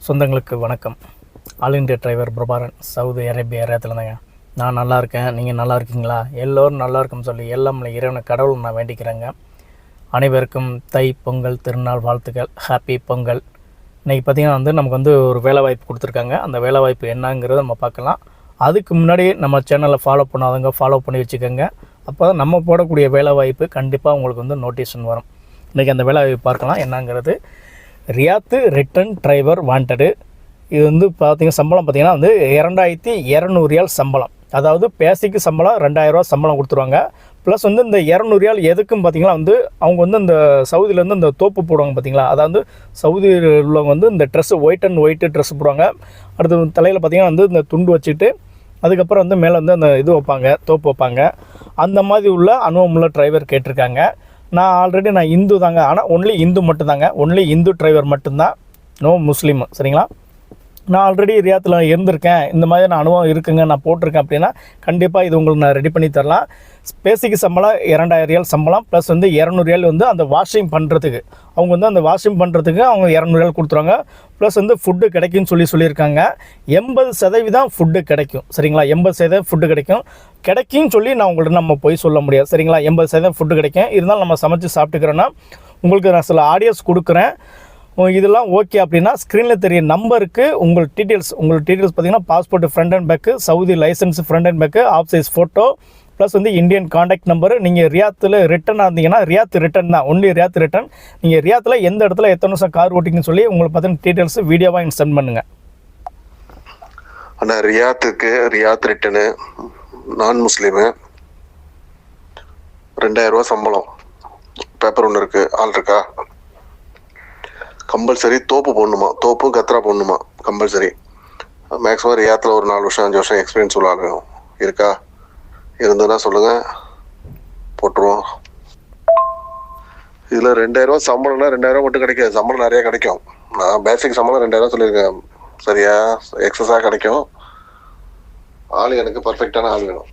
சொந்தங்களுக்கு வணக்கம். All India driver Prabharan, Saudi Arabia ஏரியாத்துலதாங்க. நான் நல்லா இருக்கேன். நீங்கள் நல்லா இருக்கீங்களா? எல்லோரும் நல்லா இருக்குன்னு சொல்லி எல்லாம் இறைவனை கடவுள் நான் வேண்டிக்கிறேங்க. அனைவருக்கும் தை பொங்கல் திருநாள் வாழ்த்துக்கள். ஹாப்பி பொங்கல். இன்றைக்கி பார்த்திங்கன்னா நமக்கு ஒரு வேலை வாய்ப்பு கொடுத்துருக்காங்க. அந்த வேலை வாய்ப்பு என்னங்கிறத நம்ம பார்க்கலாம். அதுக்கு முன்னாடி நம்ம சேனலை ஃபாலோ பண்ணாதவங்க ஃபாலோ பண்ணி வச்சுக்கோங்க. அப்போ தான் நம்ம போடக்கூடிய வேலை வாய்ப்பு கண்டிப்பாக உங்களுக்கு நோட்டிஃபிகேஷன் வரும். இன்றைக்கி அந்த வேலை வாய்ப்பு பார்க்கலாம் என்னங்கிறது. Riyadh return driver wanted. இது பார்த்திங்கன்னா சம்பளம் பார்த்திங்கன்னா 2200 ரியால் சம்பளம். அதாவது பேசிக்கு சம்பளம் 2000 ரூபா சம்பளம் கொடுத்துருவாங்க. ப்ளஸ் இந்த 200 ரியால் எதுக்கும் பார்த்திங்கன்னா அவங்க இந்த சவுதியிலேருந்து இந்த தோப்பு போடுவாங்க பார்த்திங்களா. அதாவது சவுதியில் உள்ளவங்க இந்த dress white and white dress போடுவாங்க. அடுத்து தலையில் பார்த்திங்கன்னா இந்த துண்டு வச்சுட்டு அதுக்கப்புறம் மேலே அந்த இது வைப்பாங்க, தோப்பு வைப்பாங்க. அந்த மாதிரி உள்ள அனுபவம் உள்ள டிரைவர் கேட்டிருக்காங்க. நான் ஆல்ரெடி இந்து தாங்க. ஆனால் ஒன்லி இந்து மட்டும்தாங்க. ஒன்லி இந்து டிரைவர் மட்டும்தான், நோ முஸ்லீம். சரிங்களா? நான் ஆல்ரெடி ரியாத்தில் இருந்திருக்கேன், இந்த மாதிரி நான் அனுபவம் இருக்குங்க, நான் போட்டிருக்கேன் அப்படின்னா கண்டிப்பாக இது உங்களுக்கு நான் ரெடி பண்ணி தரலாம். பேசிக் சம்பளம் 2000 ரியால் சம்பளம். ப்ளஸ் 200 ரியால் அந்த வாஷிங் பண்ணுறதுக்கு அவங்க அந்த வாஷிங் பண்ணுறதுக்கு அவங்க 200 ரியால் கொடுத்துருவாங்க. ப்ளஸ் ஃபுட்டு கிடைக்கும்னு சொல்லியிருக்காங்க. 80% ஃபுட்டு கிடைக்கும். சரிங்களா? 80% ஃபுட்டு கிடைக்கும்னு சொல்லி நான் உங்கள்கிட்ட நம்ம போய் சொல்ல முடியாது. சரிங்களா? 80% ஃபுட்டு கிடைக்கும். இருந்தாலும் நம்ம சமைச்சு சாப்பிட்டுக்கிறோன்னா உங்களுக்கு நான் சில ஆடியோஸ் கொடுக்குறேன். இதெல்லாம் ஓகே அப்படின்னா ஸ்க்ரீனில் தெரிய நம்பருக்கு உங்கள் டீட்டெயில்ஸ் பார்த்திங்கன்னா passport front and back, Saudi license front and back, half size photo, plus Indian contact number. நீங்கள் ரியாத்தில் ரிட்டர்னாக இருந்தீங்கன்னா ரியாத் ரிட்டன் தான், ஒன்லி ரியாத் ரிட்டன். நீங்கள் ரியாத்தில் எந்த இடத்துல எத்தனை வருஷம் கார் ஓட்டிங்கன்னு சொல்லி உங்களுக்கு பார்த்தீங்கன்னா டீட்டெயில்ஸ் வீடியோவாக சென்ட் பண்ணுங்கள். ஆனால் ரியாத் ரிட்டனு நான் முஸ்லீமு, 2000 ரூபா சம்பளம். பேப்பர் ஒன்று இருக்குது, ஆள் இருக்கா? கம்பல்சரி தோப்பு போடணுமா, தோப்பு கத்ரா போடணுமா கம்பல்சரி. மேக்ஸிமம் ரியாத்தில் ஒரு 4 வருஷம் 5 வருஷம் எக்ஸ்பீரியன்ஸ் உள்ள ஆள் வேணும். இருக்கா? இருந்ததுன்னா சொல்லுங்கள், போட்டுருவோம். இதில் 2000 ரூபா சம்பளம்னா 2000 ரூபா மட்டும் கிடைக்காது, சம்பளம் நிறையா கிடைக்கும். நான் பேசிக் சம்பளம் 2000 சொல்லியிருக்கேன். சரியா? எக்ஸஸாக கிடைக்கும். ஆள் எனக்கு பர்ஃபெக்டான ஆள் வேணும்.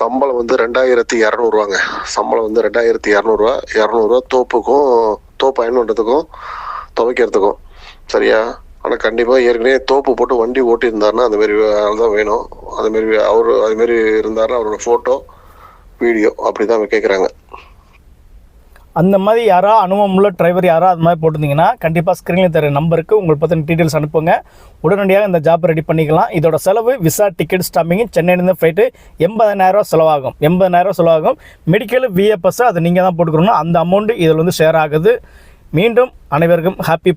சம்பளம் 2200 ரூபாங்க. சம்பளம் 2200 ரூபா. 200 ரூபா தோப்புக்கும், தோப்பு அயன் பண்ணுறதுக்கும், துவைக்கிறதுக்கும். சரியா? ஆனால் கண்டிப்பாக ஏற்கனவே தோப்பு போட்டு வண்டி ஓட்டி இருந்தாருன்னா அந்தமாரி ஆள் தான் வேணும். அதுமாரி அதுமாரி இருந்தாருன்னா அவரோட ஃபோட்டோ வீடியோ அப்படி தான் கேட்குறாங்க. அந்த மாதிரி யாராவது அனுபவம் உள்ள டிரைவர் யாராவது அது மாதிரி போட்டிருந்தீங்கன்னா கண்டிப்பாக ஸ்க்ரீனில் தர நம்பருக்கு உங்களுக்கு பற்றின டீட்டெயில்ஸ் அனுப்புங்க. உடனடியாக இந்த ஜாப் ரெடி பண்ணிக்கலாம். இதோட செலவு விசா, டிக்கெட், ஸ்டாம்பிங்கு, சென்னையிலேருந்து ஃப்ளைட்டு 80,000 ரூபா செலவாகும். 80,000 ரூபா செலவாகும். மெடிக்கல், விஎஃப்எஸ் அதை நீங்கள் தான் போட்டுக்கணும். அந்த அமௌண்ட்டு இதில் ஷேர் ஆகுது. மீண்டும் அனைவருக்கும் ஹாப்பி